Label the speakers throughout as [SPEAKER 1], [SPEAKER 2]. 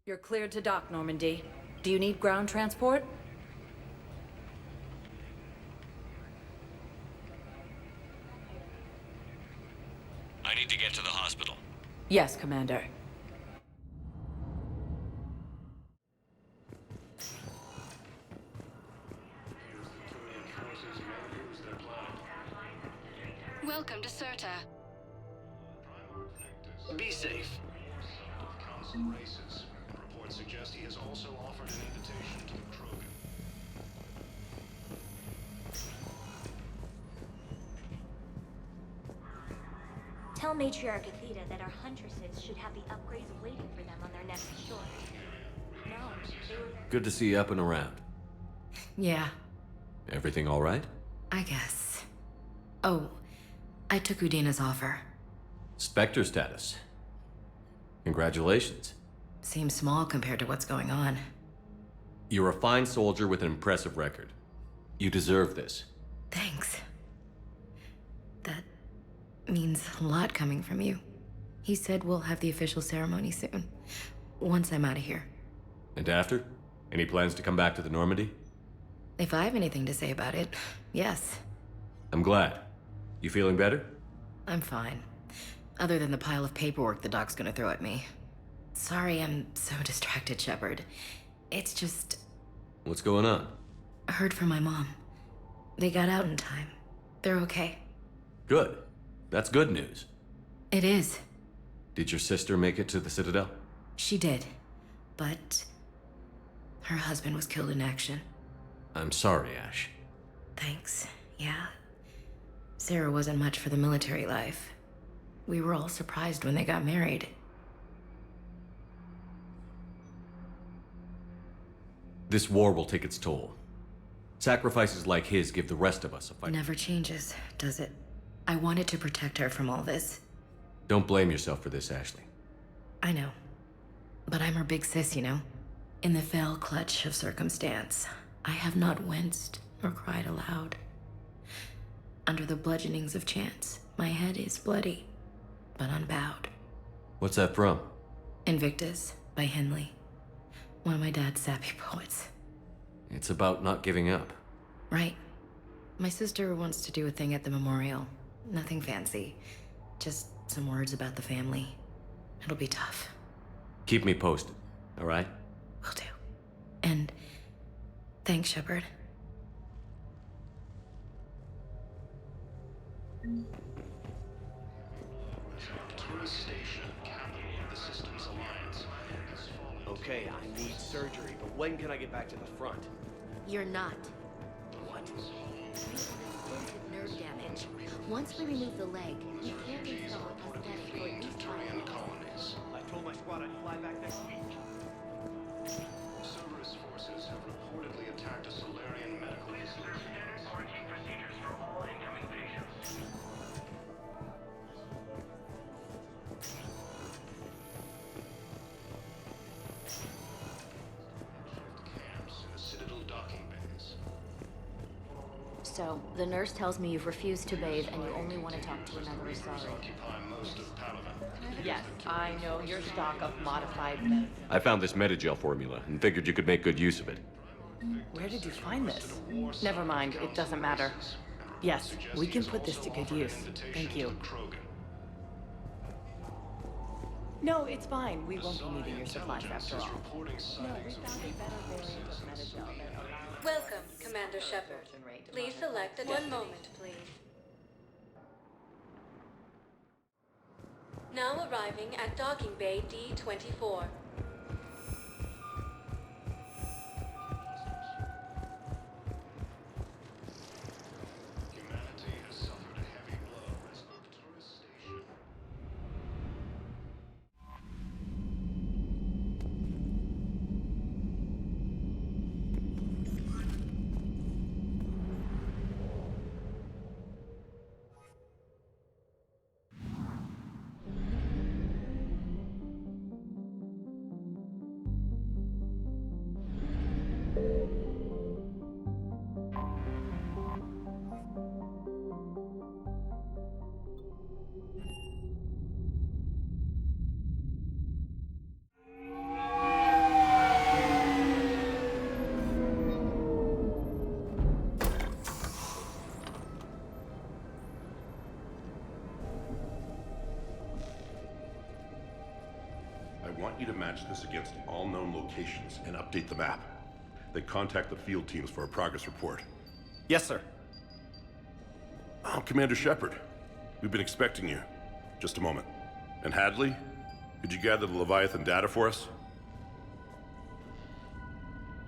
[SPEAKER 1] You're cleared to dock, Normandy. Do you need ground transport?
[SPEAKER 2] I need to get to the hospital.
[SPEAKER 1] Yes, Commander.
[SPEAKER 3] Welcome to Serta.
[SPEAKER 4] Be safe. Council races. Reports suggest he has also offered an invitation to the Krogan.
[SPEAKER 5] Tell Matriarch Athena that our huntresses should have the upgrades waiting for them on their next shore. No, they were...
[SPEAKER 6] Good to see you up and around.
[SPEAKER 7] Yeah,
[SPEAKER 6] Everything all right?
[SPEAKER 7] I guess. Oh, I took Udina's offer.
[SPEAKER 6] Spectre status. Congratulations.
[SPEAKER 7] Seems small compared to what's going on.
[SPEAKER 6] You're a fine soldier with an impressive record. You deserve this.
[SPEAKER 7] Thanks. That means a lot coming from you. He said we'll have the official ceremony soon, once I'm out of here.
[SPEAKER 6] And after? Any plans to come back to the Normandy?
[SPEAKER 7] If I have anything to say about it, yes.
[SPEAKER 6] I'm glad. You feeling better?
[SPEAKER 7] I'm fine. Other than the pile of paperwork the doc's gonna throw at me. Sorry I'm so distracted, Shepard. It's just...
[SPEAKER 6] What's going on?
[SPEAKER 7] I heard from my mom. They got out in time. They're okay.
[SPEAKER 6] Good. That's good news.
[SPEAKER 7] It is.
[SPEAKER 6] Did your sister make it to the Citadel?
[SPEAKER 7] She did. But... her husband was killed in action.
[SPEAKER 6] I'm sorry, Ash.
[SPEAKER 7] Thanks. Yeah. Sarah wasn't much for the military life. We were all surprised when they got married.
[SPEAKER 6] This war will take its toll. Sacrifices like his give the rest of us a fight.
[SPEAKER 7] Never changes, does it? I wanted to protect her from all this.
[SPEAKER 6] Don't blame yourself for this, Ashley.
[SPEAKER 7] I know. But I'm her big sis, you know? In the fell clutch of circumstance, I have not winced nor cried aloud. Under the bludgeonings of chance, my head is bloody, but unbowed.
[SPEAKER 6] What's that from?
[SPEAKER 7] Invictus by Henley. One of my dad's sappy poets.
[SPEAKER 6] It's about not giving up.
[SPEAKER 7] Right. My sister wants to do a thing at the memorial. Nothing fancy. Just some words about the family. It'll be tough.
[SPEAKER 6] Keep me posted, all right?
[SPEAKER 7] Will do. And thanks, Shepard.
[SPEAKER 4] Tourist station, capital of the Systems Alliance.
[SPEAKER 8] Okay, I need surgery, but when can I get back to the front?
[SPEAKER 5] You're not.
[SPEAKER 8] What?
[SPEAKER 5] Explosive nerve damage. Once we remove the leg, you can't install a prosthetic for at least 5
[SPEAKER 4] Turian
[SPEAKER 5] minutes.
[SPEAKER 4] colonies.
[SPEAKER 8] I told my squad I'd fly back next week.
[SPEAKER 4] Cerberus forces have reportedly attacked a Solarian medical facility. Camps in the Citadel docking bays.
[SPEAKER 5] So, the nurse tells me you've refused to bathe and you only want to talk to another Asari.
[SPEAKER 4] Occupy most of Palaven.
[SPEAKER 9] Yes, I know your stock of modified...
[SPEAKER 6] I found this Metagel formula and figured you could make good use of it.
[SPEAKER 9] Where did you find this? Never mind, it doesn't matter. Yes, we can put this to good use. Thank you. No, it's fine. We won't be needing your supplies after all. No, we found a better variant of Metagel that
[SPEAKER 3] Welcome, Commander Shepard. Please select the one moment, please. Now arriving at docking bay D-24.
[SPEAKER 4] Humanity has suffered a heavy blow as Arcturus station.
[SPEAKER 10] want you to match this against all known locations and update the map. Then contact the field teams for a progress report.
[SPEAKER 8] Yes, sir.
[SPEAKER 10] Oh, Commander Shepard. We've been expecting you. Just a moment. And Hadley, could you gather the Leviathan data for us?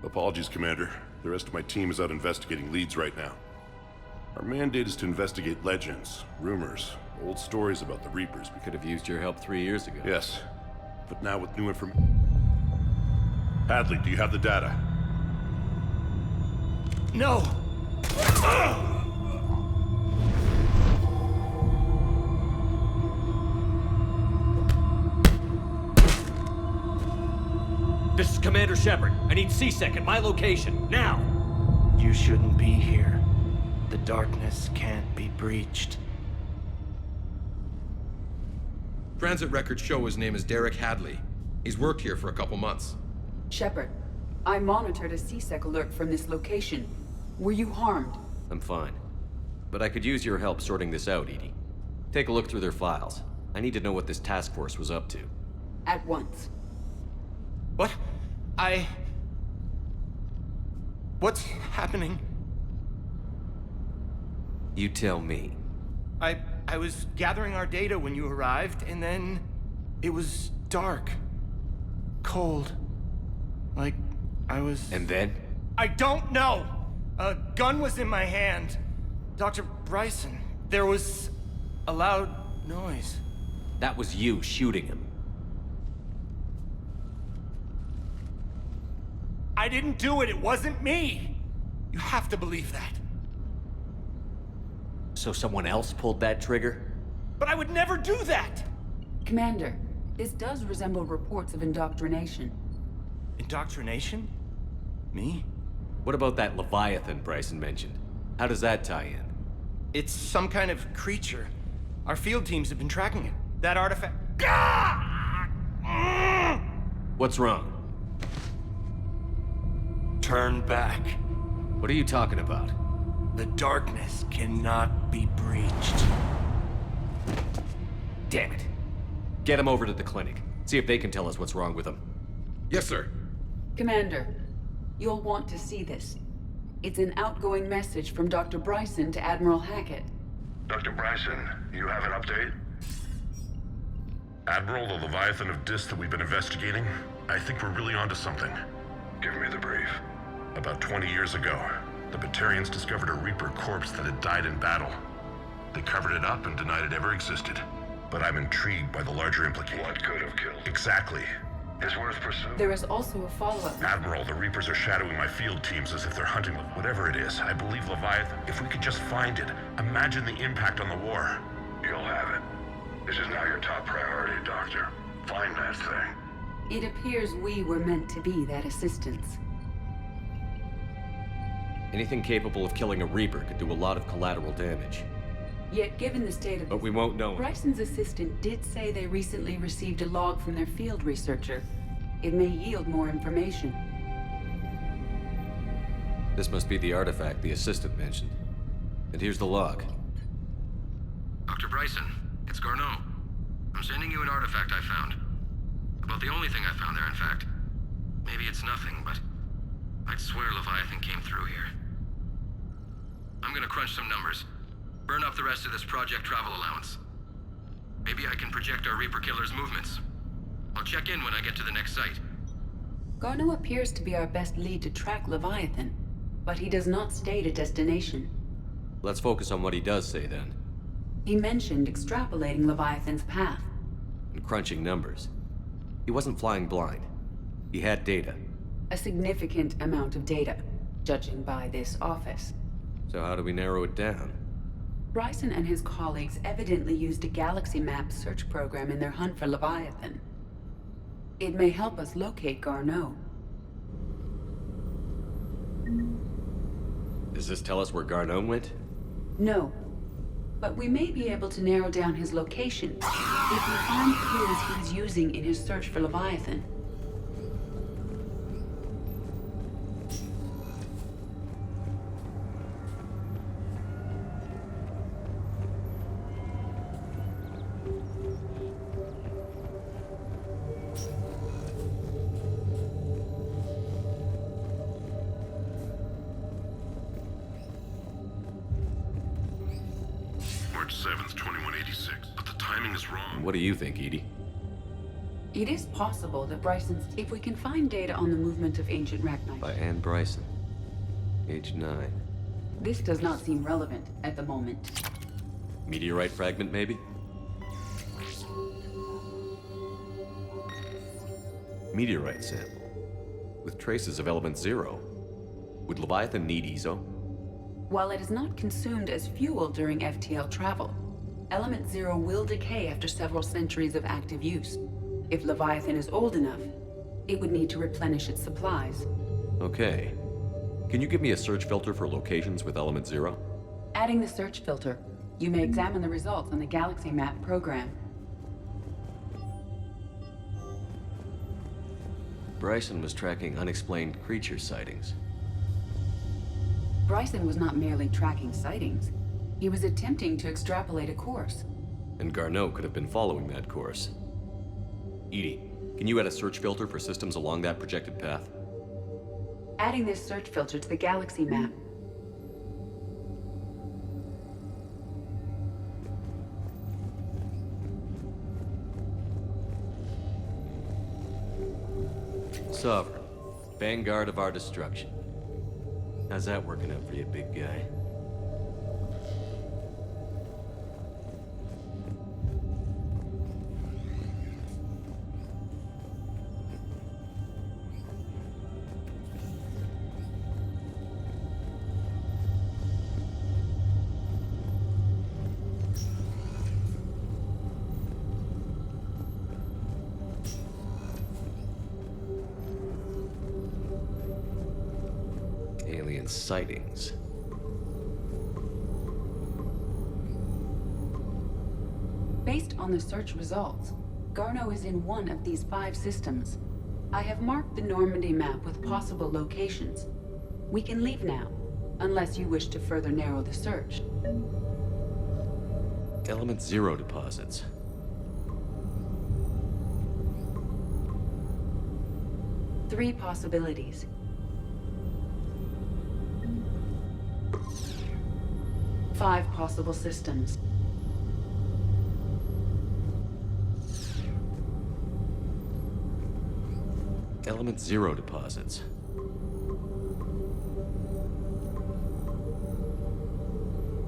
[SPEAKER 10] Apologies, Commander. The rest of my team is out investigating leads right now. Our mandate is to investigate legends, rumors, old stories about the Reapers.
[SPEAKER 6] We could have used your help 3 years ago.
[SPEAKER 10] Yes, but now with new information... Hadley, do you have the data?
[SPEAKER 8] No!
[SPEAKER 2] This is Commander Shepard. I need C-Sec at my location, now!
[SPEAKER 11] You shouldn't be here. The darkness can't be breached.
[SPEAKER 12] Transit records show his name is Derek Hadley. He's worked here for a couple months.
[SPEAKER 13] Shepard, I monitored a C-Sec alert from this location. Were you harmed?
[SPEAKER 6] I'm fine. But I could use your help sorting this out, EDI. Take a look through their files. I need to know what this task force was up to.
[SPEAKER 13] At once.
[SPEAKER 11] What? What's happening?
[SPEAKER 6] You tell me.
[SPEAKER 11] I was gathering our data when you arrived, and then it was dark. Cold. Like I was...
[SPEAKER 6] And then?
[SPEAKER 11] I don't know! A gun was in my hand. Dr. Bryson, there was a loud noise.
[SPEAKER 6] That was you shooting him.
[SPEAKER 11] I didn't do it, it wasn't me! You have to believe that.
[SPEAKER 6] So someone else pulled that trigger?
[SPEAKER 11] But I would never do that!
[SPEAKER 13] Commander, this does resemble reports of indoctrination.
[SPEAKER 11] Indoctrination? Me?
[SPEAKER 6] What about that Leviathan Bryson mentioned? How does that tie in?
[SPEAKER 11] It's some kind of creature. Our field teams have been tracking it. That artifact...
[SPEAKER 6] What's wrong?
[SPEAKER 11] Turn back.
[SPEAKER 6] What are you talking about?
[SPEAKER 11] The darkness cannot be breached.
[SPEAKER 6] Damn it. Get him over to the clinic. See if they can tell us what's wrong with him.
[SPEAKER 12] Yes, sir.
[SPEAKER 13] Commander, you'll want to see this. It's an outgoing message from Dr. Bryson to Admiral Hackett.
[SPEAKER 4] Dr. Bryson, you have an update?
[SPEAKER 10] Admiral, the Leviathan of Dis that we've been investigating, I think we're really onto something.
[SPEAKER 4] Give me the brief.
[SPEAKER 10] About 20 years ago, the Batarians discovered a Reaper corpse that had died in battle. They covered it up and denied it ever existed. But I'm intrigued by the larger implication.
[SPEAKER 4] What could have killed?
[SPEAKER 10] Exactly.
[SPEAKER 4] It's worth pursuing.
[SPEAKER 13] There is also a follow-up.
[SPEAKER 10] Admiral, the Reapers are shadowing my field teams as if they're hunting them. Whatever it is, I believe Leviathan. If we could just find it, imagine the impact on the war.
[SPEAKER 4] You'll have it. This is now your top priority, Doctor. Find that thing.
[SPEAKER 13] It appears we were meant to be that assistance.
[SPEAKER 6] Anything capable of killing a Reaper could do a lot of collateral damage.
[SPEAKER 13] Yet, given the state of...
[SPEAKER 6] But we won't know.
[SPEAKER 13] Bryson's assistant did say they recently received a log from their field researcher. It may yield more information.
[SPEAKER 6] This must be the artifact the assistant mentioned. And here's the log.
[SPEAKER 12] Dr. Bryson, it's Garneau. I'm sending you an artifact I found. About the only thing I found there, in fact. Maybe it's nothing, but I'd swear Leviathan came through here. I'm gonna crunch some numbers. Burn up the rest of this Project Travel allowance. Maybe I can project our Reaper killer's movements. I'll check in when I get to the next site.
[SPEAKER 13] Garneau appears to be our best lead to track Leviathan, but he does not state a destination.
[SPEAKER 6] Let's focus on what he does say, then.
[SPEAKER 13] He mentioned extrapolating Leviathan's path.
[SPEAKER 6] And crunching numbers. He wasn't flying blind. He had data.
[SPEAKER 13] A significant amount of data, judging by this office.
[SPEAKER 6] So how do we narrow it down?
[SPEAKER 13] Bryson and his colleagues evidently used a galaxy map search program in their hunt for Leviathan. It may help us locate Garneau.
[SPEAKER 6] Does this tell us where Garneau went?
[SPEAKER 13] No. But we may be able to narrow down his location if we find clues he was using in his search for Leviathan.
[SPEAKER 10] March 7th, 2186, but the timing is wrong.
[SPEAKER 6] What do you think, Edie?
[SPEAKER 13] It is possible that Bryson's... If we can find data on the movement of ancient Rachni...
[SPEAKER 6] By Anne Bryson. Age 9.
[SPEAKER 13] This does not seem relevant at the moment.
[SPEAKER 6] Meteorite fragment, maybe? Meteorite sample. With traces of element 0. Would Leviathan need EZO?
[SPEAKER 13] While it is not consumed as fuel during FTL travel, Element 0 will decay after several centuries of active use. If Leviathan is old enough, it would need to replenish its supplies.
[SPEAKER 6] Okay. Can you give me a search filter for locations with element 0?
[SPEAKER 13] Adding the search filter, you may examine the results on the Galaxy Map program.
[SPEAKER 6] Bryson was tracking unexplained creature sightings.
[SPEAKER 13] Bryson was not merely tracking sightings. He was attempting to extrapolate a course.
[SPEAKER 6] And Garneau could have been following that course. Edie, can you add a search filter for systems along that projected path?
[SPEAKER 13] Adding this search filter to the Galaxy Map.
[SPEAKER 6] Sovereign, vanguard of our destruction. How's that working out for you, big guy? Alien sightings.
[SPEAKER 13] Based on the search results, Garneau is in one of these 5 systems. I have marked the Normandy map with possible locations. We can leave now, unless you wish to further narrow the search.
[SPEAKER 6] Element 0 deposits.
[SPEAKER 13] Three possibilities. Five possible systems.
[SPEAKER 6] Element 0 deposits.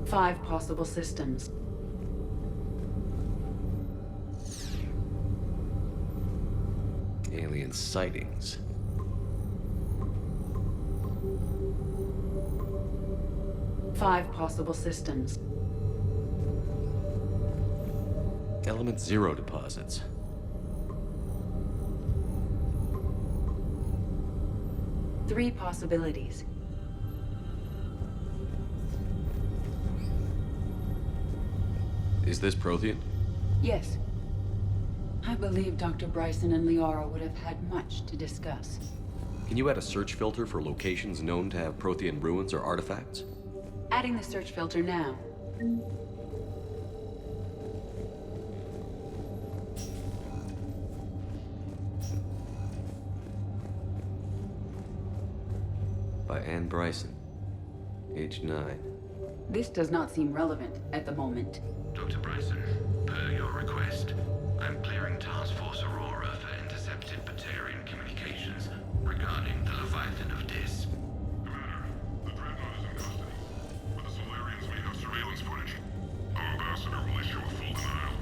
[SPEAKER 13] Five possible systems.
[SPEAKER 6] Alien sightings.
[SPEAKER 13] Five possible systems.
[SPEAKER 6] Element 0 deposits.
[SPEAKER 13] Three possibilities.
[SPEAKER 6] Is this Prothean?
[SPEAKER 13] Yes. I believe Dr. Bryson and Liara would have had much to discuss.
[SPEAKER 6] Can you add a search filter for locations known to have Prothean ruins or artifacts?
[SPEAKER 13] Adding the search filter now.
[SPEAKER 6] By Anne Bryson. Age 9.
[SPEAKER 13] This does not seem relevant at the moment.
[SPEAKER 12] Dr. Bryson, per your request, I'm clearing Task Force Aurora for intercepted Batarian communications regarding the Leviathan of Dis.
[SPEAKER 10] Commander, the Dreadnought is in custody, but the Solarians may have surveillance footage. Our ambassador will issue a full denial.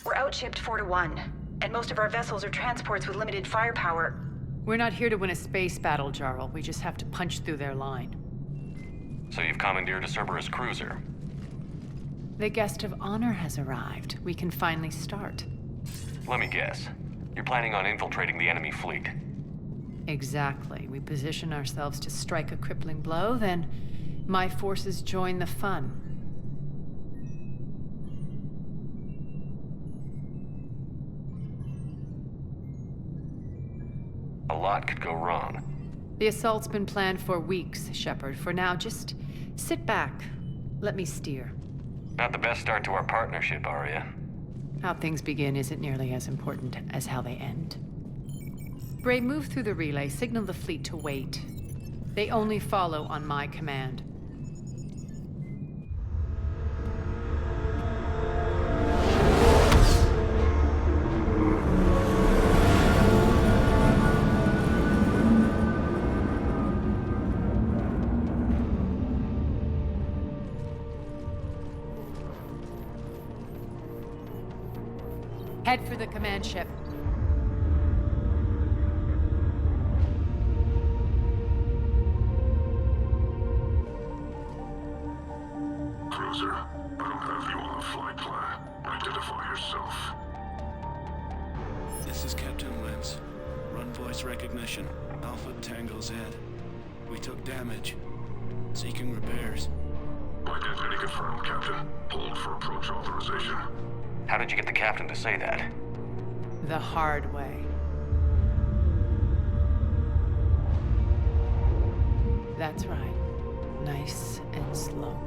[SPEAKER 14] We're outshipped 4-1, and most of our vessels are transports with limited firepower.
[SPEAKER 9] We're not here to win a space battle, Jarl. We just have to punch through their line.
[SPEAKER 6] So you've commandeered a Cerberus cruiser?
[SPEAKER 9] The guest of honor has arrived. We can finally start.
[SPEAKER 6] Let me guess. You're planning on infiltrating the enemy fleet?
[SPEAKER 9] Exactly. We position ourselves to strike a crippling blow, then my forces join the fun.
[SPEAKER 6] A lot could go wrong.
[SPEAKER 9] The assault's been planned for weeks, Shepard. For now, just sit back. Let me steer.
[SPEAKER 6] Not the best start to our partnership, Arya.
[SPEAKER 9] How things begin isn't nearly as important as how they end. Bray, move through the relay. Signal the fleet to wait. They only follow on my command. Head for the command ship.
[SPEAKER 10] Cruiser, I don't have you on the flight plan. Identify yourself.
[SPEAKER 15] This is Captain Wentz. Run voice recognition. Alpha Tango Z. We took damage. Seeking repairs.
[SPEAKER 10] Identity confirmed, Captain. Hold for approach authorization.
[SPEAKER 6] How did you get the captain to say that?
[SPEAKER 9] The hard way. That's right. Nice and slow.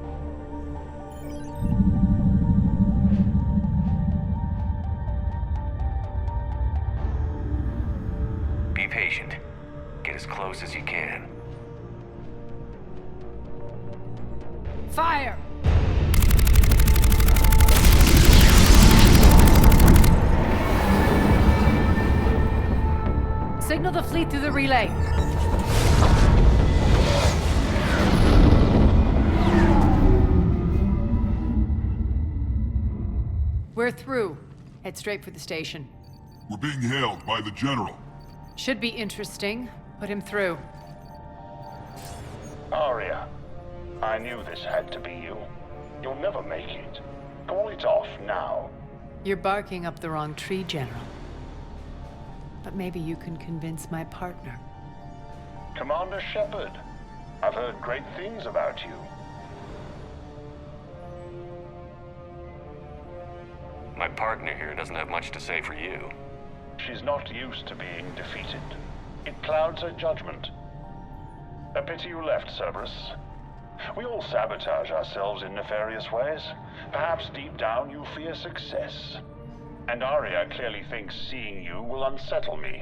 [SPEAKER 6] Be patient. Get as close as you can.
[SPEAKER 9] Fire! Signal the fleet through the relay. We're through. Head straight for the station.
[SPEAKER 16] We're being hailed by the General.
[SPEAKER 9] Should be interesting. Put him through.
[SPEAKER 17] Arya, I knew this had to be you. You'll never make it. Call it off now.
[SPEAKER 9] You're barking up the wrong tree, General. But maybe you can convince my partner.
[SPEAKER 17] Commander Shepard, I've heard great things about you.
[SPEAKER 6] My partner here doesn't have much to say for you.
[SPEAKER 17] She's not used to being defeated. It clouds her judgment. A pity you left, Cerberus. We all sabotage ourselves in nefarious ways. Perhaps deep down you fear success. And Arya clearly thinks seeing you will unsettle me.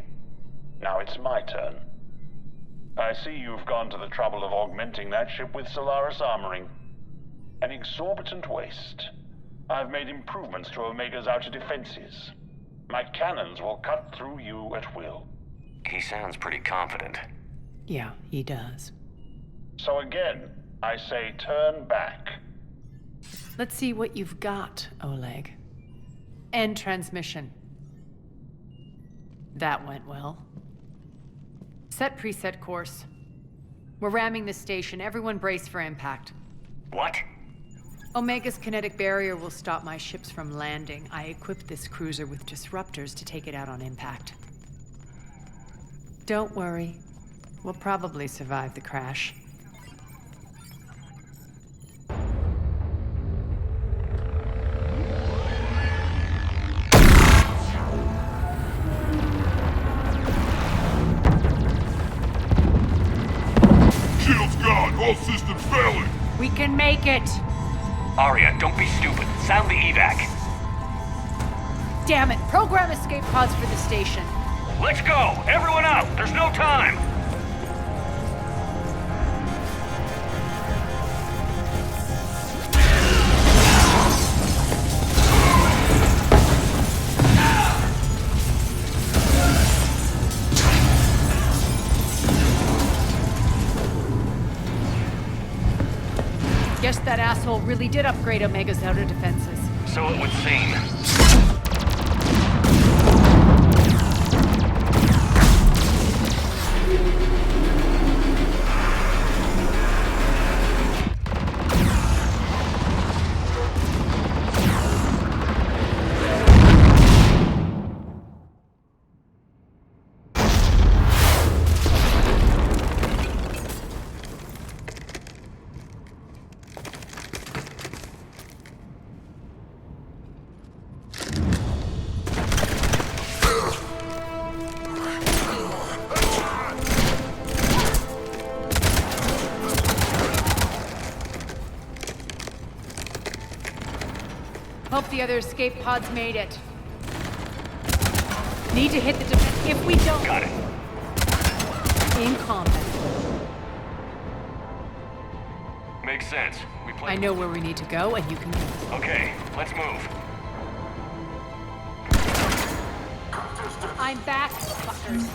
[SPEAKER 17] Now it's my turn. I see you've gone to the trouble of augmenting that ship with Solaris armoring. An exorbitant waste. I've made improvements to Omega's outer defenses. My cannons will cut through you at will.
[SPEAKER 6] He sounds pretty confident.
[SPEAKER 9] Yeah, he does.
[SPEAKER 17] So again, I say turn back.
[SPEAKER 9] Let's see what you've got, Oleg. End transmission. That went well. Set preset course. We're ramming the station. Everyone brace for impact.
[SPEAKER 17] What?
[SPEAKER 9] Omega's kinetic barrier will stop my ships from landing. I equipped this cruiser with disruptors to take it out on impact. Don't worry. We'll probably survive the crash.
[SPEAKER 16] Shield's gone! All systems failing!
[SPEAKER 9] We can make it!
[SPEAKER 2] Aria, don't be stupid. Sound the evac.
[SPEAKER 9] Damn it! Program escape pods for the station.
[SPEAKER 2] Let's go! Everyone out! There's no time!
[SPEAKER 9] Guess that asshole really did upgrade Omega's outer defenses.
[SPEAKER 2] So it would seem.
[SPEAKER 9] Hope the other escape pods made it. Need to hit the defense. If we don't...
[SPEAKER 2] Got it.
[SPEAKER 9] In combat.
[SPEAKER 2] Makes sense. We play.
[SPEAKER 9] I know where we need to go, and you can go.
[SPEAKER 2] Okay, let's move.
[SPEAKER 9] I'm back, fuckers.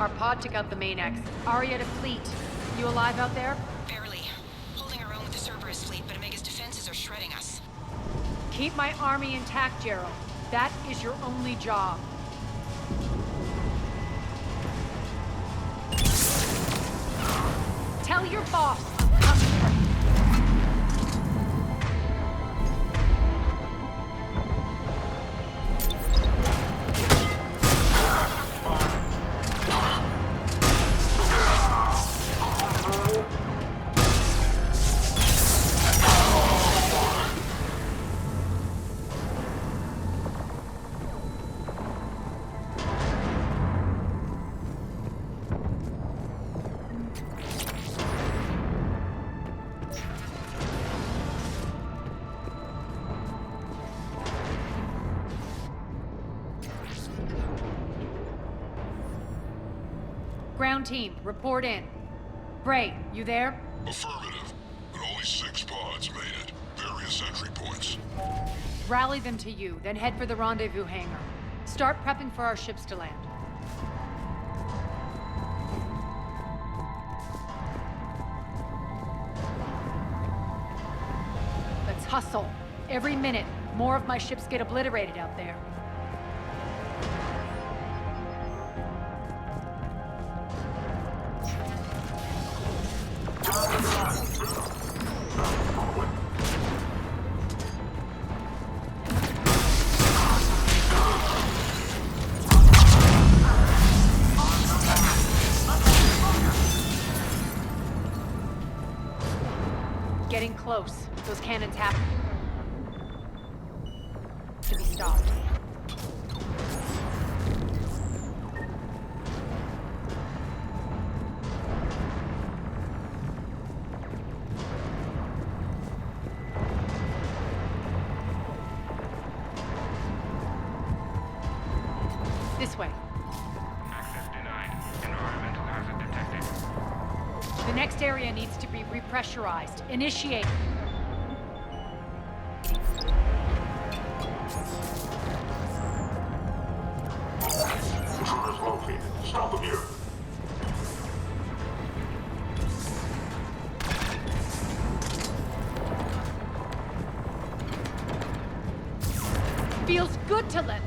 [SPEAKER 9] Our pod took out the main X. Aria to fleet. You alive out there?
[SPEAKER 14] Barely. Holding our own with the Cerberus fleet, but Omega's defenses are shredding us.
[SPEAKER 9] Keep my army intact, Gerald. That is your only job. Tell your boss I'm coming. Ground team, report in. Bray, you there?
[SPEAKER 16] Affirmative, but only 6 pods made it. Various entry points.
[SPEAKER 9] Rally them to you, then head for the rendezvous hangar. Start prepping for our ships to land. hustle. Every minute, more of my ships get obliterated out there. Getting close. Those cannons have to be stopped. This way.
[SPEAKER 12] Access denied. Environmental hazard detected.
[SPEAKER 9] The next area needs to be repressurized. Initiate.
[SPEAKER 16] Intruders located. Stop them here.
[SPEAKER 9] Feels good to let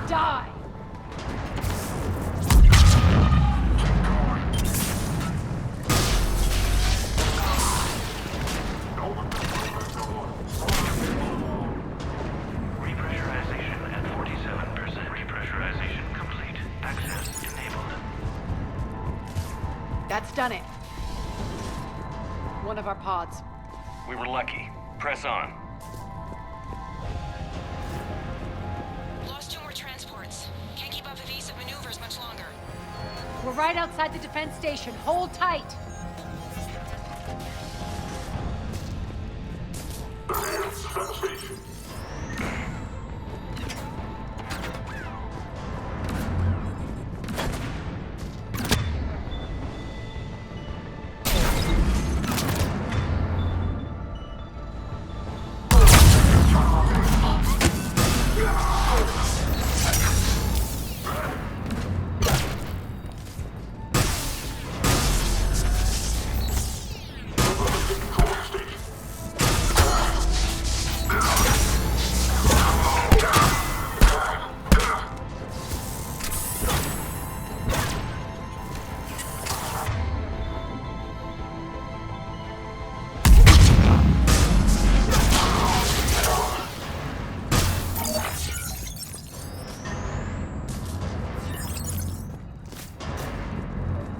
[SPEAKER 9] die.
[SPEAKER 12] Repressurization at 47%. Repressurization complete. Access enabled.
[SPEAKER 9] That's done it. One of our pods.
[SPEAKER 2] We were lucky. Press on.
[SPEAKER 14] Lost 2 more transports. Can't keep up evasive maneuvers much longer.
[SPEAKER 9] We're right outside the defense station. Hold tight.
[SPEAKER 16] Defense station.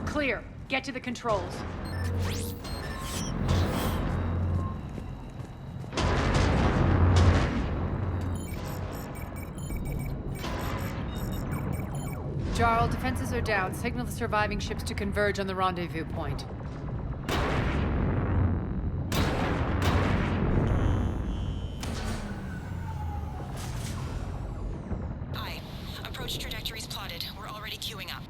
[SPEAKER 9] Clear. Get to the controls. Jarl, defenses are down. Signal the surviving ships to converge on the rendezvous point.
[SPEAKER 14] Aye. Approach trajectories plotted. We're already queuing up.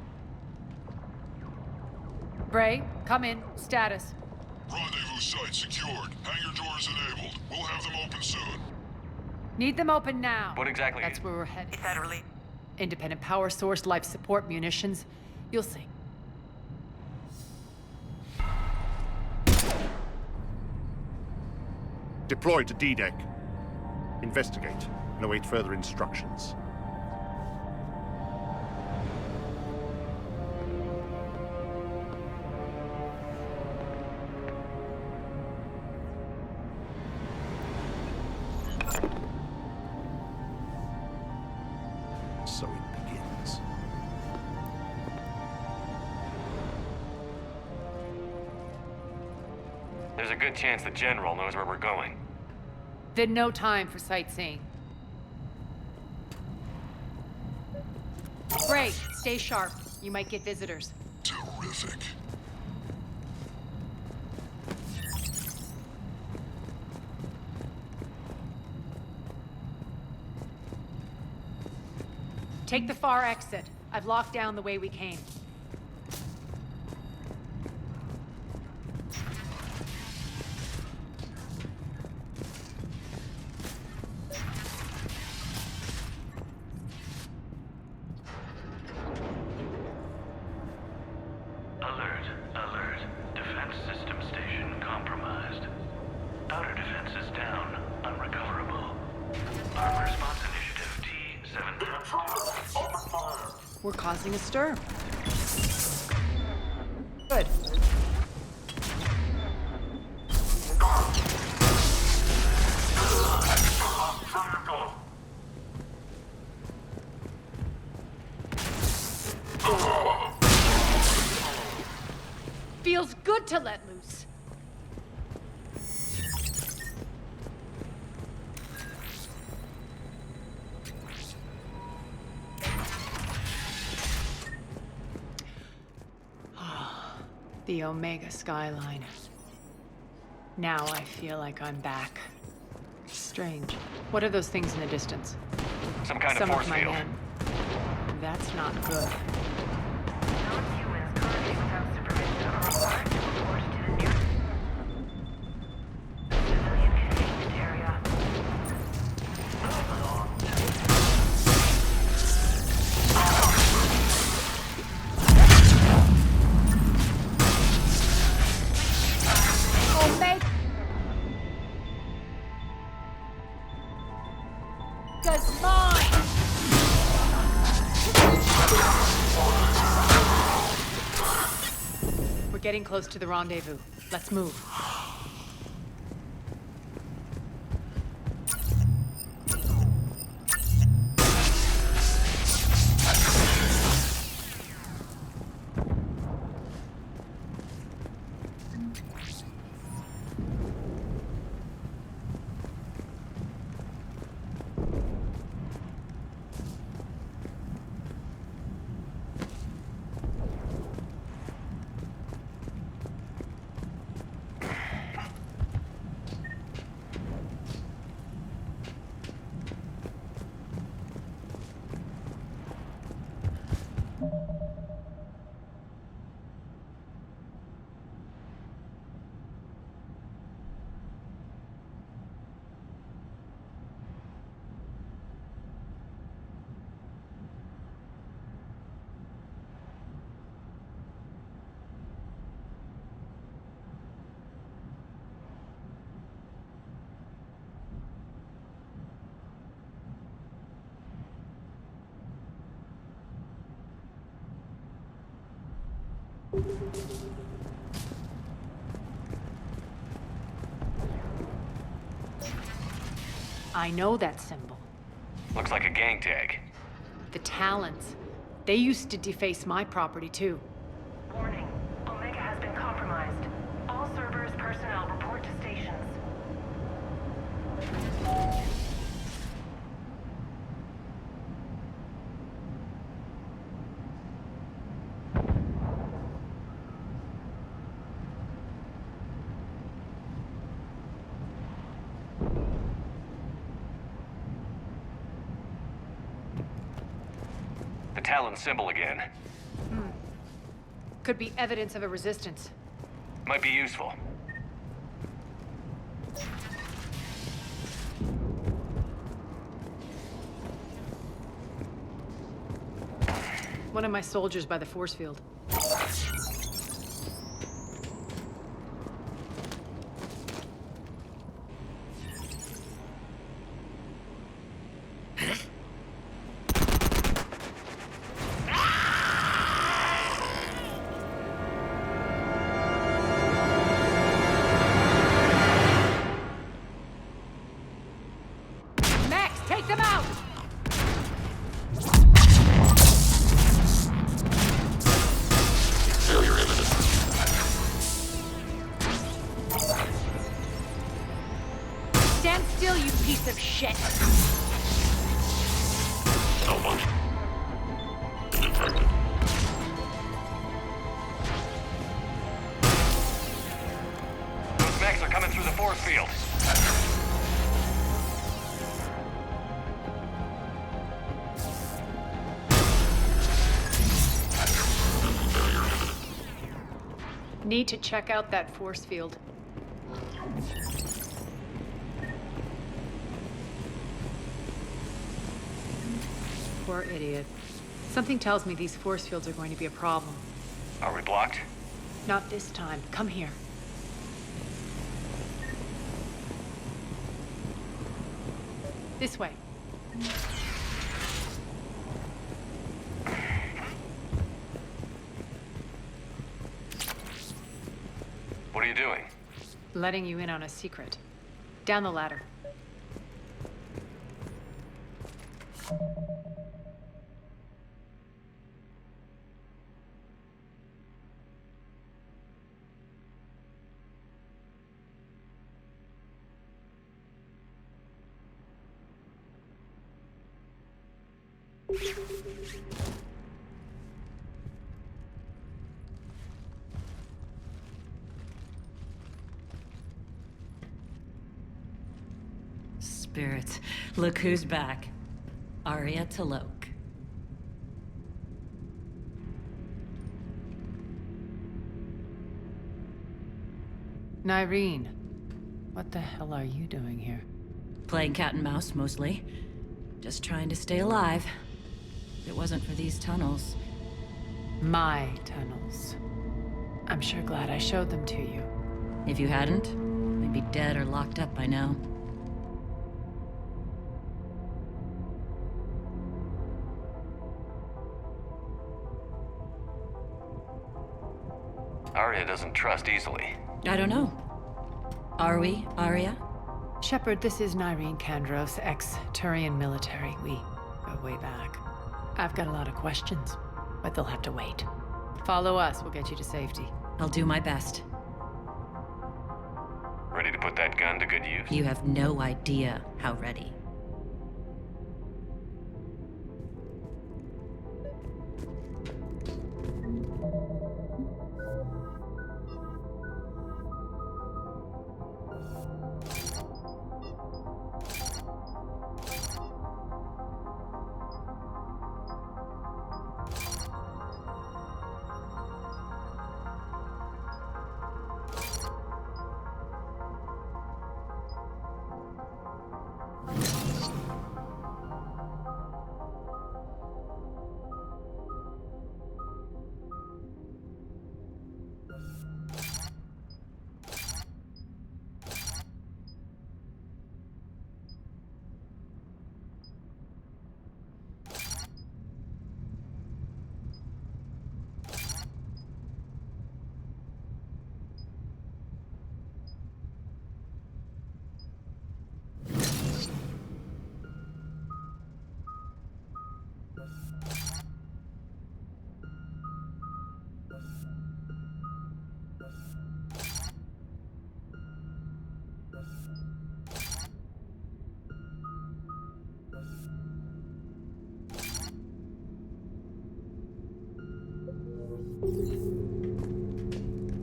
[SPEAKER 9] Bray, come in. Status.
[SPEAKER 16] Rendezvous site secured. Hangar doors enabled. We'll have them open soon.
[SPEAKER 9] Need them open now.
[SPEAKER 2] What exactly?
[SPEAKER 9] That's where we're headed.
[SPEAKER 14] Federally.
[SPEAKER 9] Independent power source, life support, munitions. You'll see.
[SPEAKER 18] Deploy to D-Deck. Investigate and await further instructions. So it begins.
[SPEAKER 2] There's a good chance the General knows where we're going.
[SPEAKER 9] Then no time for sightseeing. Bray, stay sharp. You might get visitors.
[SPEAKER 16] Terrific.
[SPEAKER 9] Take the far exit. I've locked down the way we came.
[SPEAKER 12] Alert.
[SPEAKER 19] Alert, alert. Defense system station compromised. Outer defenses down, unrecoverable. Armed response initiative T-7.
[SPEAKER 9] We're causing a stir. Good. Feels good to let loose. The Omega skyline. Now I feel like I'm back. Strange. What are those things in the distance?
[SPEAKER 17] Some kind of force
[SPEAKER 9] my
[SPEAKER 17] field.
[SPEAKER 9] men. That's not good.
[SPEAKER 14] Non-humans currently without supervision are required to report to the nearest civilian containment area.
[SPEAKER 9] Omega's mine! We're getting close to the rendezvous. Let's move. I know that symbol.
[SPEAKER 17] Looks like a gang tag.
[SPEAKER 9] The Talons. They used to deface my property too.
[SPEAKER 14] Warning. Omega has been compromised. All Cerberus personnel report to stations.
[SPEAKER 17] The Talon symbol again.
[SPEAKER 9] Could be evidence of a resistance.
[SPEAKER 17] Might be useful.
[SPEAKER 9] One of my soldiers by the force field. Max, take them out!
[SPEAKER 10] Failure imminent.
[SPEAKER 9] Stand still, you piece of shit!
[SPEAKER 10] How much? Infected.
[SPEAKER 17] Those mechs are coming through the force field.
[SPEAKER 9] Need to check out that force field. Poor idiot. Something tells me these force fields are going to be a problem.
[SPEAKER 17] Are we blocked?
[SPEAKER 9] Not this time. Come here. This way.
[SPEAKER 12] What are you doing?
[SPEAKER 9] Letting you in on a secret. Down the ladder.
[SPEAKER 1] Spirits, look who's back. Arya T'Loak.
[SPEAKER 9] Nyreen, what the hell are you doing here?
[SPEAKER 1] Playing cat and mouse, mostly. Just trying to stay alive. If it wasn't for these tunnels.
[SPEAKER 9] My tunnels. I'm sure glad I showed them to you.
[SPEAKER 1] If you hadn't, I'd be dead or locked up by now.
[SPEAKER 12] Arya doesn't trust easily.
[SPEAKER 1] I don't know. Are we, Arya?
[SPEAKER 9] Shepard, this is Nyreen Kandros, ex-Turian military. We go way back. I've got a lot of questions, but they'll have to wait. Follow us, we'll get you to safety.
[SPEAKER 1] I'll do my best.
[SPEAKER 12] Ready to put that gun to good use?
[SPEAKER 1] You have no idea how ready.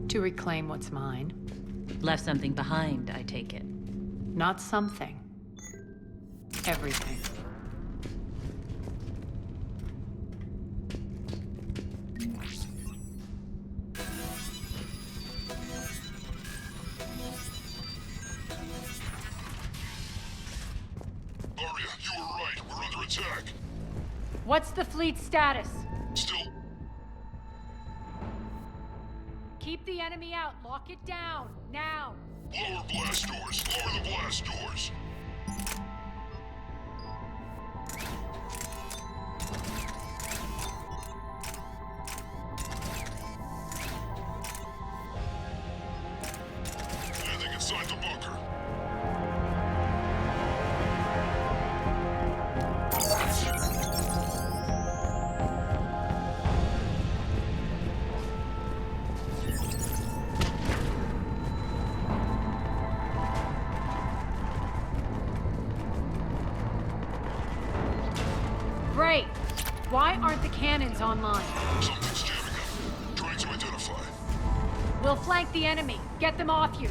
[SPEAKER 9] To reclaim what's mine.
[SPEAKER 1] Left something behind, I take it.
[SPEAKER 9] Not something. Everything.
[SPEAKER 16] Arya, you were right. We're under attack.
[SPEAKER 9] What's the fleet's status?
[SPEAKER 16] Still.
[SPEAKER 9] Keep the enemy out. Lock it down. Now.
[SPEAKER 16] Lower blast doors. Lower the blast doors. Landing inside the bunker.
[SPEAKER 9] Great. Why aren't the cannons online?
[SPEAKER 16] Something's jamming up. Trying to identify.
[SPEAKER 9] We'll flank the enemy. Get them off you.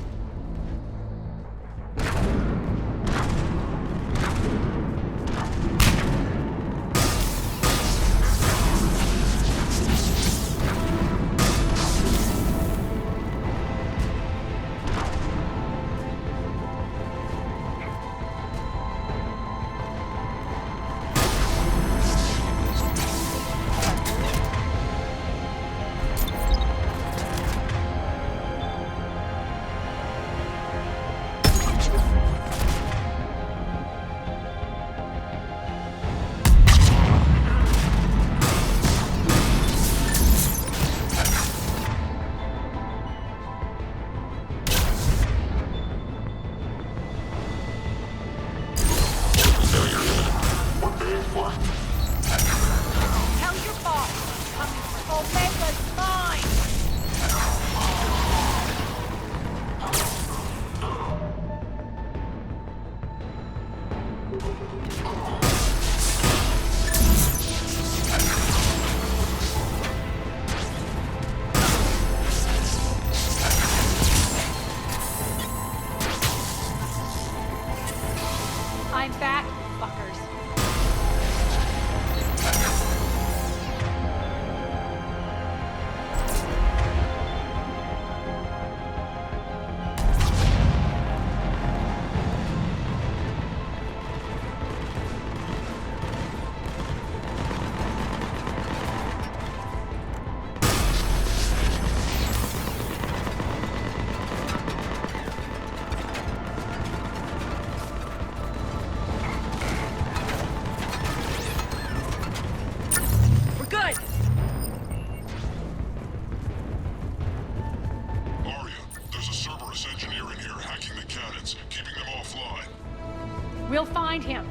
[SPEAKER 9] We'll find him.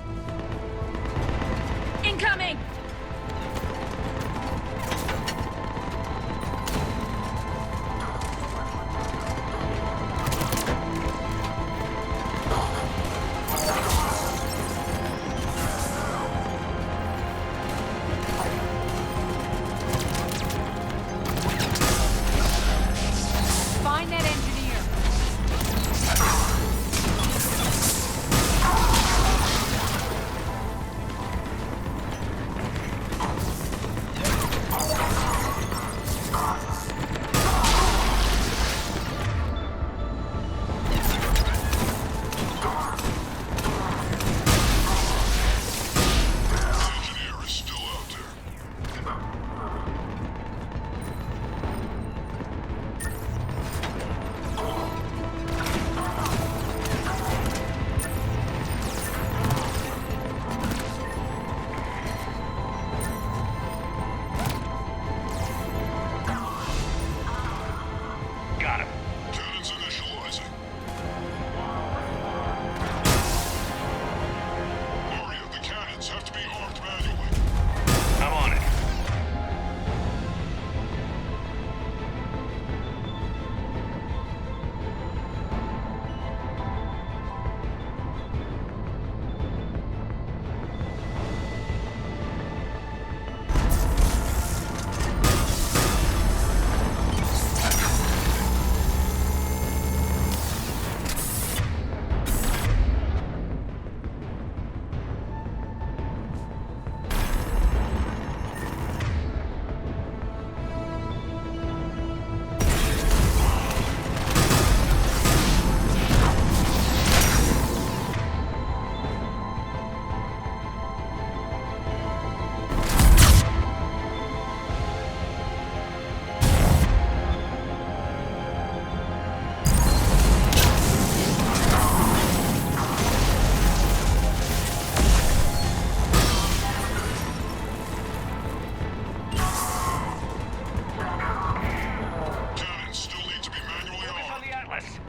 [SPEAKER 1] Incoming!
[SPEAKER 9] Find that engineer.
[SPEAKER 16] Engineer is still out there.
[SPEAKER 17] Got him.
[SPEAKER 16] Cannons initializing. Aria, the cannons have to be armed manually.
[SPEAKER 17] I'm on it.
[SPEAKER 16] Cannons still need to be manually
[SPEAKER 17] On
[SPEAKER 16] armed.
[SPEAKER 17] the Atlas.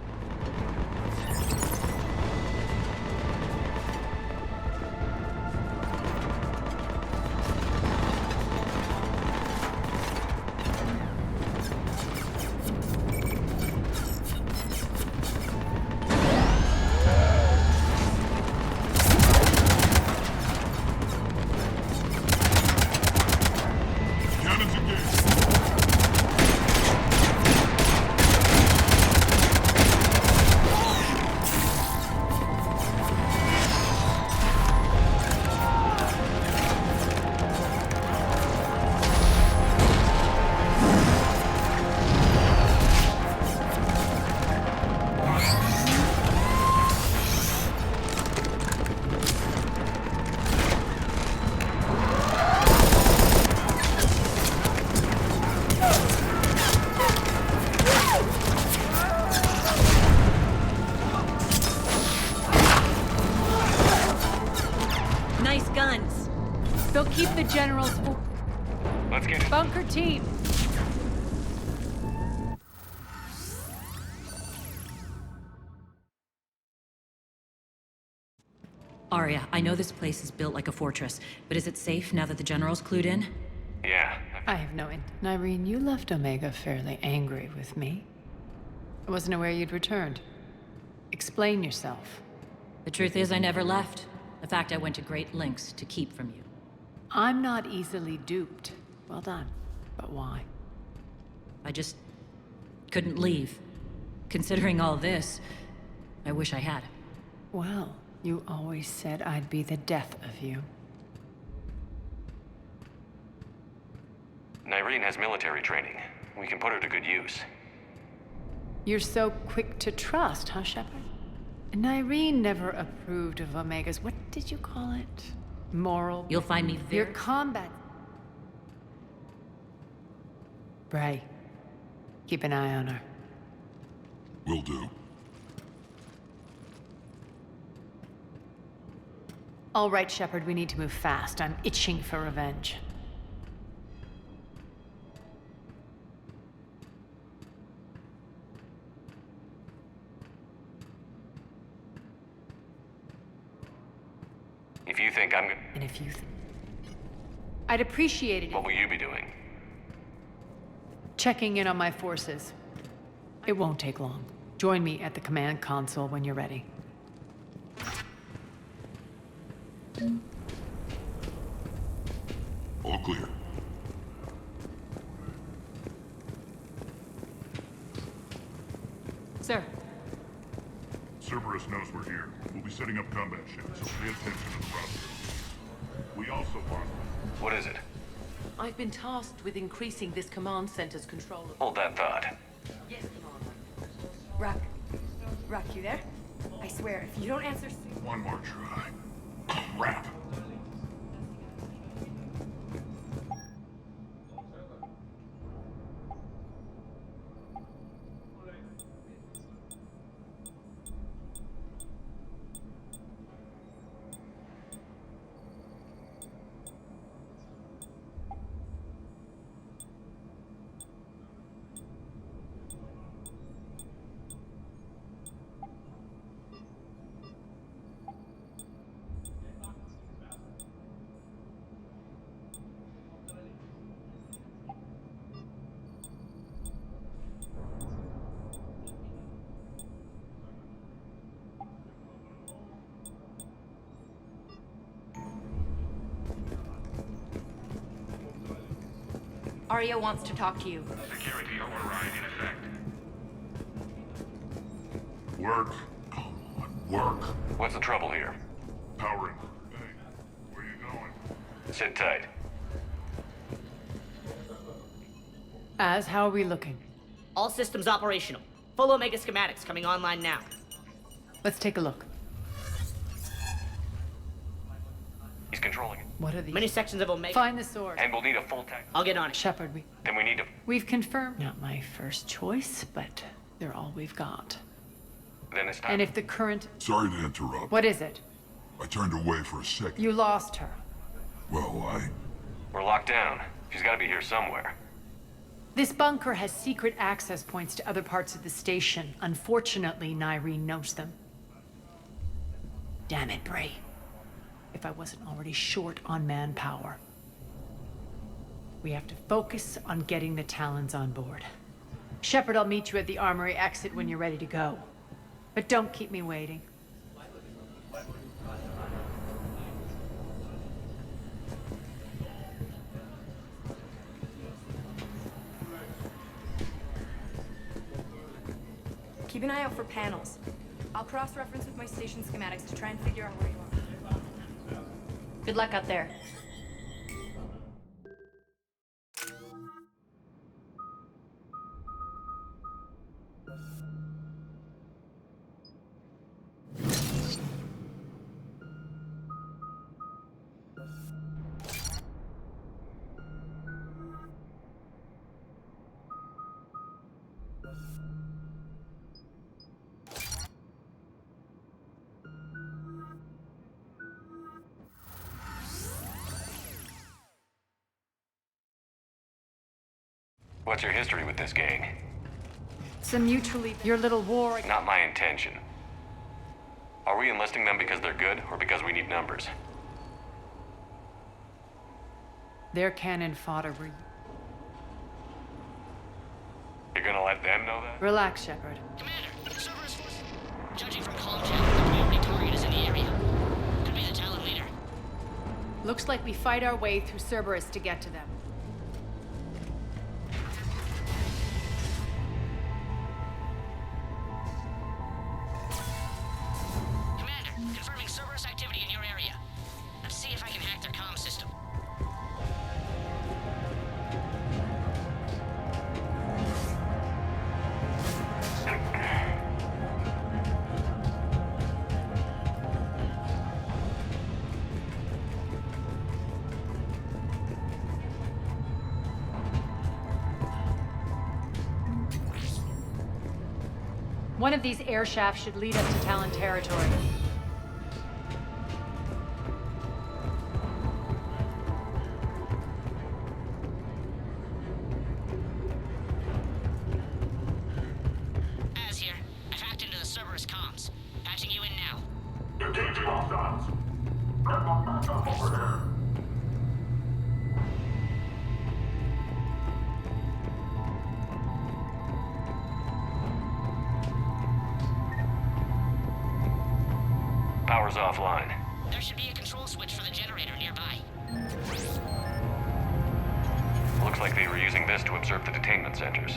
[SPEAKER 16] Cannons engaged.
[SPEAKER 1] Nice guns.
[SPEAKER 9] They'll keep the generals.
[SPEAKER 17] Let's get it.
[SPEAKER 9] Bunker team.
[SPEAKER 1] Arya, I know this place is built like a fortress, but is it safe now that the general's clued in?
[SPEAKER 17] Yeah.
[SPEAKER 9] I have no in. Nyreen, you left Omega fairly angry with me. I wasn't aware you'd returned. Explain yourself.
[SPEAKER 1] The truth is, I never left. The fact I went to great lengths to keep from you.
[SPEAKER 9] I'm not easily duped. Well done. But why?
[SPEAKER 1] I just couldn't leave. Considering all this, I wish I had.
[SPEAKER 9] Well, you always said I'd be the death of you.
[SPEAKER 12] Nyreen has military training. We can put her to good use.
[SPEAKER 9] You're so quick to trust, huh, Shepard? Nyreen never approved of Omega's, what did you call it? Moral...
[SPEAKER 1] You'll find me
[SPEAKER 9] Your
[SPEAKER 1] very...
[SPEAKER 9] combat... Bray, keep an eye on her.
[SPEAKER 16] Will do.
[SPEAKER 9] All right, Shepard, we need to move fast. I'm itching for revenge.
[SPEAKER 6] if you think I'm gonna...
[SPEAKER 9] And if you I'd appreciate it.
[SPEAKER 6] What will you be doing?
[SPEAKER 9] Checking in on my forces. It won't take long. Join me at the command console when you're ready.
[SPEAKER 16] All clear.
[SPEAKER 9] Sir.
[SPEAKER 16] Cerberus knows we're here. We'll be setting up combat ships, so pay attention to the process. We also want...
[SPEAKER 6] What is it?
[SPEAKER 20] I've been tasked with increasing this command center's control of...
[SPEAKER 6] Hold that thought.
[SPEAKER 20] Yes, Commander.
[SPEAKER 21] Rock, you there? I swear, if you don't answer...
[SPEAKER 16] One more try. Crap.
[SPEAKER 21] Arya wants to talk to you.
[SPEAKER 19] Security override in effect.
[SPEAKER 16] Work. Come on, work.
[SPEAKER 6] What's the trouble here?
[SPEAKER 16] Power in. Hey, where you going?
[SPEAKER 6] Sit tight.
[SPEAKER 9] How are we looking?
[SPEAKER 22] All systems operational. Full Omega schematics coming online now.
[SPEAKER 9] Let's take a look.
[SPEAKER 6] He's controlling it.
[SPEAKER 9] What are these?
[SPEAKER 22] Many sections of Omega.
[SPEAKER 9] Find the source.
[SPEAKER 6] And we'll need a full tank.
[SPEAKER 22] I'll get on it.
[SPEAKER 9] Shepard,
[SPEAKER 6] Then we need to...
[SPEAKER 9] We've confirmed. Not my first choice, but they're all we've got.
[SPEAKER 6] Then it's time.
[SPEAKER 9] And if the current...
[SPEAKER 16] Sorry to interrupt.
[SPEAKER 9] What is it?
[SPEAKER 16] I turned away for a second.
[SPEAKER 9] You lost her.
[SPEAKER 16] Well,
[SPEAKER 6] We're locked down. She's gotta be here somewhere.
[SPEAKER 9] This bunker has secret access points to other parts of the station. Unfortunately, Nyreen knows them. Damn it, Bray. If I wasn't already short on manpower. We have to focus on getting the Talons on board. Shepard, I'll meet you at the armory exit when you're ready to go. But don't keep me waiting.
[SPEAKER 21] Keep an eye out for panels. I'll cross-reference with my station schematics to try and figure out where you are. Good luck out there.
[SPEAKER 6] What's your history with this gang?
[SPEAKER 9] Some mutually... Your little war...
[SPEAKER 6] Not my intention. Are we enlisting them because they're good, or because we need numbers?
[SPEAKER 9] Their cannon fodder were...
[SPEAKER 6] You're gonna let them know that?
[SPEAKER 9] Relax, Shepard.
[SPEAKER 22] Commander, Cerberus force. Judging from comm channel, the priority target is in the area. Could be the Talon leader.
[SPEAKER 9] Looks like we fight our way through Cerberus to get to them.
[SPEAKER 22] Commander, confirming Cerberus activity in your area. Let's see if I can hack their comm system.
[SPEAKER 9] One of these air shafts should lead us to Talon territory.
[SPEAKER 22] Az here. I've hacked into the Cerberus comms. Patching you in now.
[SPEAKER 16] Engage hostiles.
[SPEAKER 17] power's offline.
[SPEAKER 22] There should be a control switch for the generator nearby.
[SPEAKER 17] Looks like they were using this to observe the detainment centers.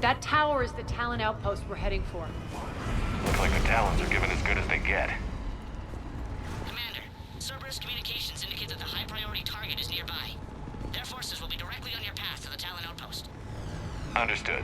[SPEAKER 9] That tower is the Talon outpost we're heading for.
[SPEAKER 17] Looks like the Talons are given as good as they get.
[SPEAKER 22] Commander, Cerberus communications indicate that the high-priority target is nearby. Their forces will be directly on your path to the Talon outpost.
[SPEAKER 17] Understood.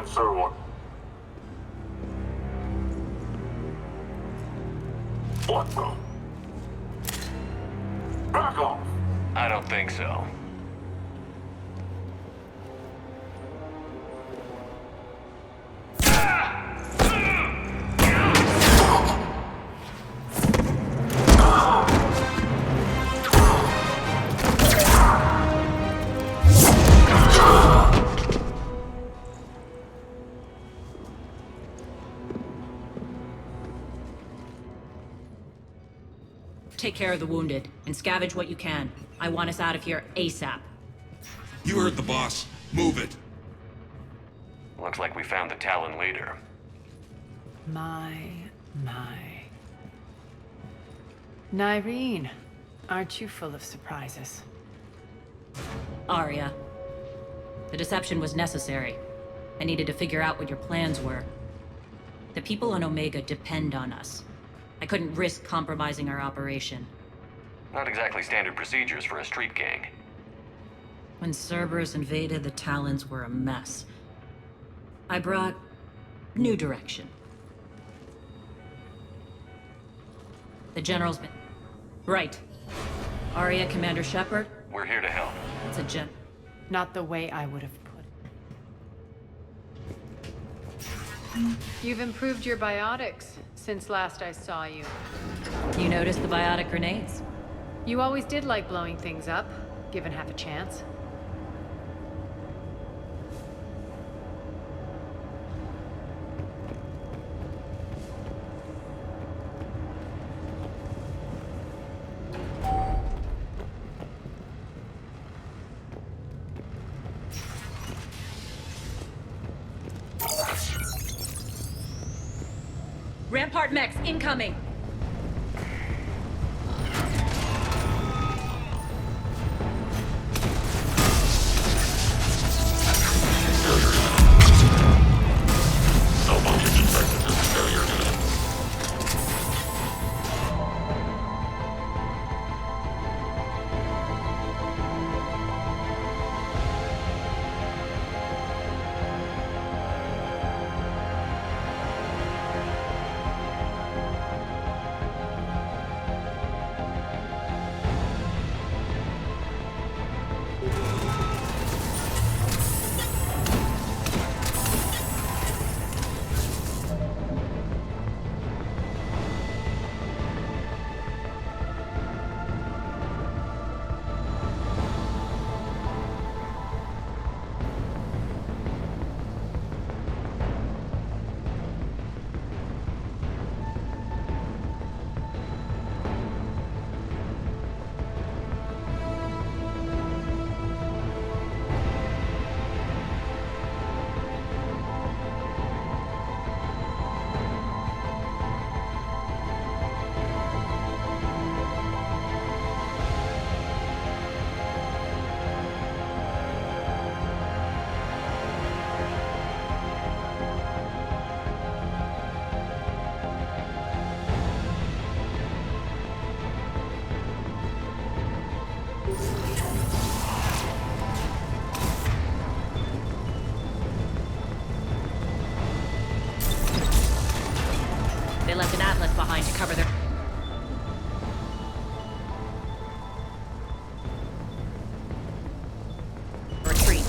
[SPEAKER 16] Sensor 1. What the? Back off!
[SPEAKER 6] I don't think so.
[SPEAKER 1] Take care of the wounded, and scavenge what you can. I want us out of here ASAP.
[SPEAKER 5] You heard the boss. Move it.
[SPEAKER 6] Looks like we found the Talon leader.
[SPEAKER 9] My. Nyreen, aren't you full of surprises?
[SPEAKER 1] Arya. The deception was necessary. I needed to figure out what your plans were. The people on Omega depend on us. I couldn't risk compromising our operation.
[SPEAKER 6] Not exactly standard procedures for a street gang.
[SPEAKER 1] When Cerberus invaded, the Talons were a mess. I brought new direction. The General's been... Right. Arya, Commander Shepard?
[SPEAKER 6] We're here to help.
[SPEAKER 1] It's a gen...
[SPEAKER 9] Not the way I would have put it. You've improved your biotics since last I saw you.
[SPEAKER 1] You noticed the biotic grenades?
[SPEAKER 9] You always did like blowing things up, given half a chance.
[SPEAKER 1] Rampart mechs incoming! They left an atlas behind to cover their... retreat.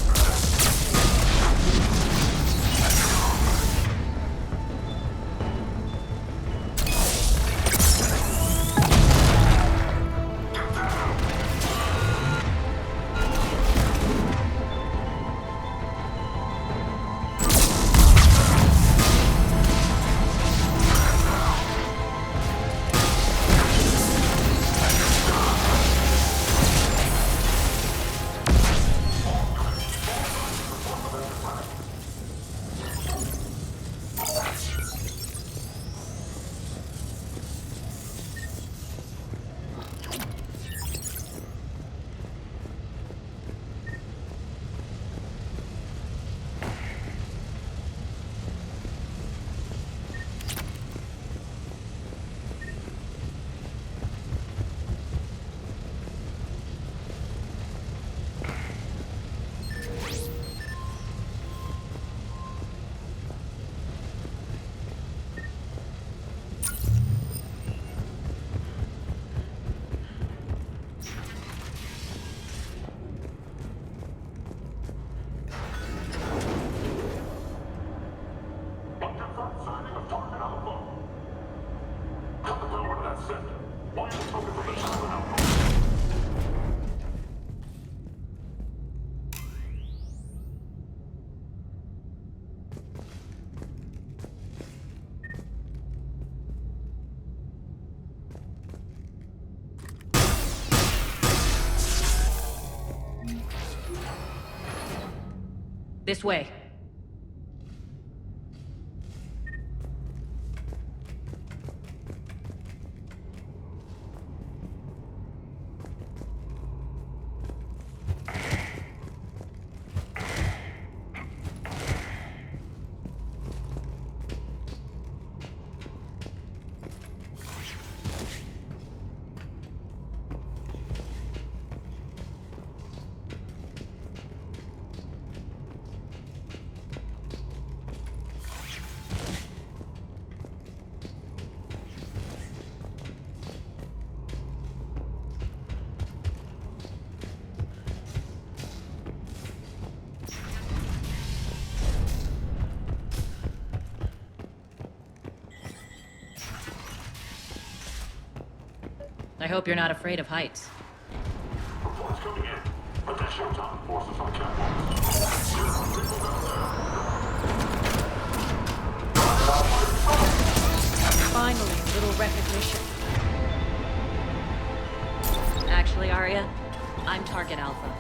[SPEAKER 1] This way. I hope you're not afraid of heights.
[SPEAKER 16] Reports coming in. Attention, top forces on catwalk.
[SPEAKER 9] Finally, a little recognition.
[SPEAKER 1] Actually, Arya, I'm Target Alpha.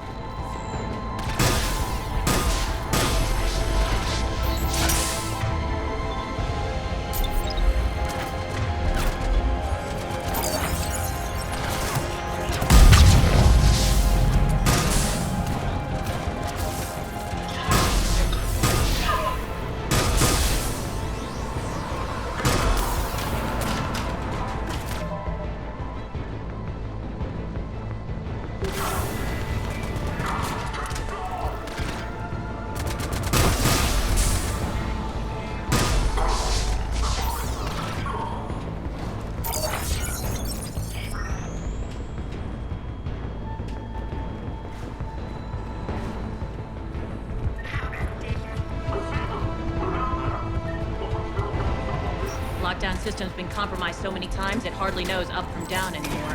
[SPEAKER 1] Lockdown system's been compromised so many times it hardly knows up from down anymore.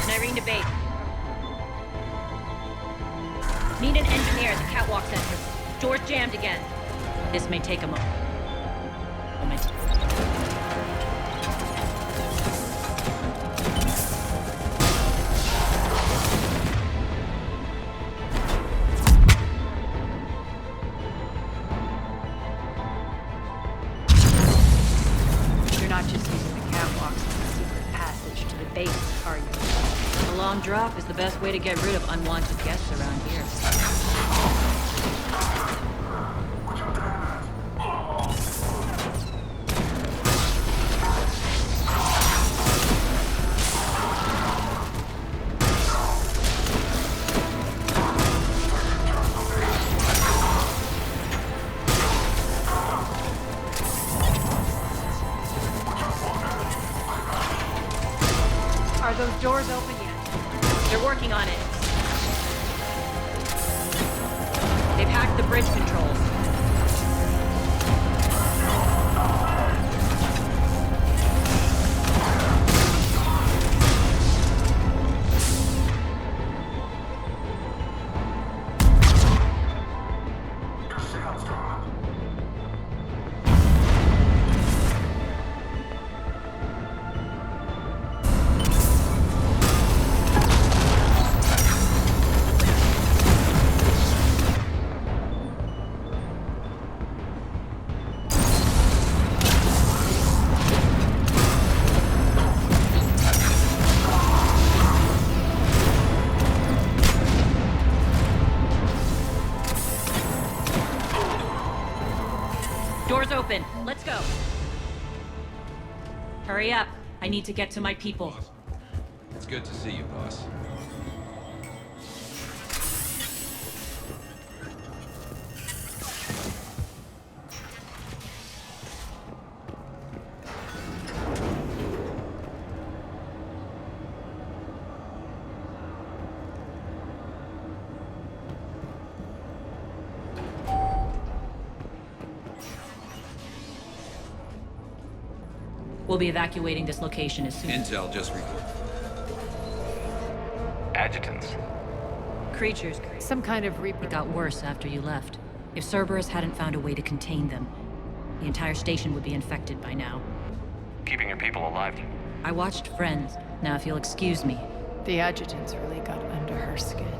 [SPEAKER 1] Nyreen to base. Need an engineer at the catwalk center. Door's jammed again. This may take a moment. Drop is the best way to get rid of unwanted guests around here.
[SPEAKER 9] Are those doors open yet?
[SPEAKER 1] They're working on it. They've hacked the bridge controls. Doors open. Let's go. Hurry up. I need to get to my people.
[SPEAKER 3] It's good to see you, boss.
[SPEAKER 1] We'll be evacuating this location as soon as...
[SPEAKER 3] Intel just reported.
[SPEAKER 12] Adjutants.
[SPEAKER 1] Creatures.
[SPEAKER 9] Some kind of Reaper.
[SPEAKER 1] It got worse after you left. If Cerberus hadn't found a way to contain them, the entire station would be infected by now.
[SPEAKER 12] Keeping your people alive.
[SPEAKER 1] I watched Friends. Now if you'll excuse me.
[SPEAKER 9] The adjutants really got under her skin.